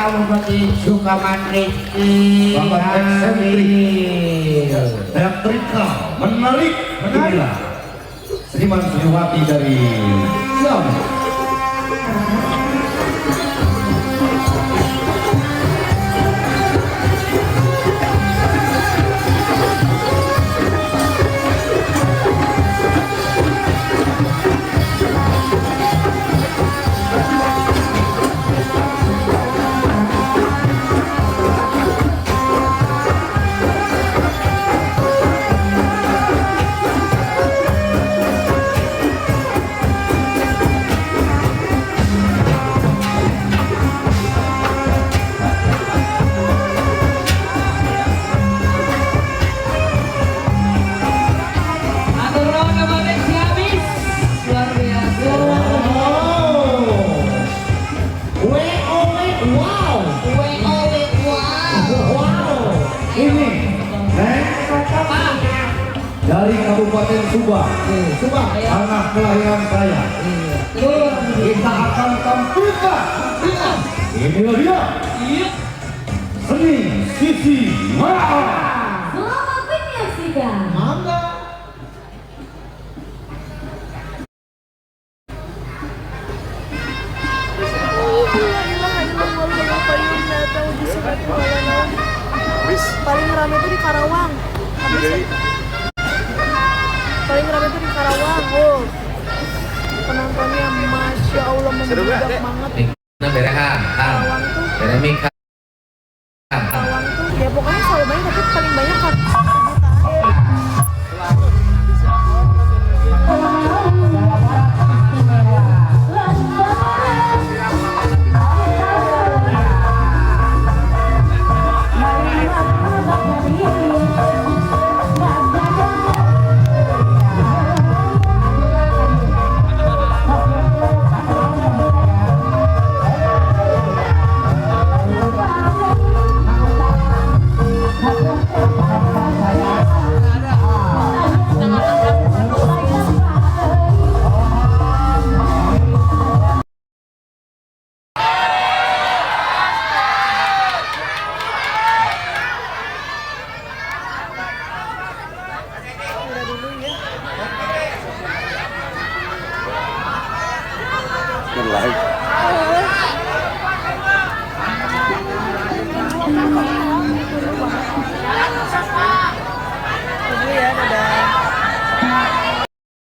Bupati Sukamantri Bapak eksentrik, teatrikal, menarik. Inilah Seniman Sriwati dari Ciamis. Dari Kabupaten Subang, tanah kelahiran saya. Kita akan tampilkan. Inilah dia. Seni Sisi Mara. Selamat menyaksikan. Mangga. Paling rame itu di Karawang. Paling rame itu di Karawang. Oh, penontonnya Masya Allah membludak banget. Karawang tuh, Karawang tuh, ya pokoknya selalu banyak tapi paling banyak kan live.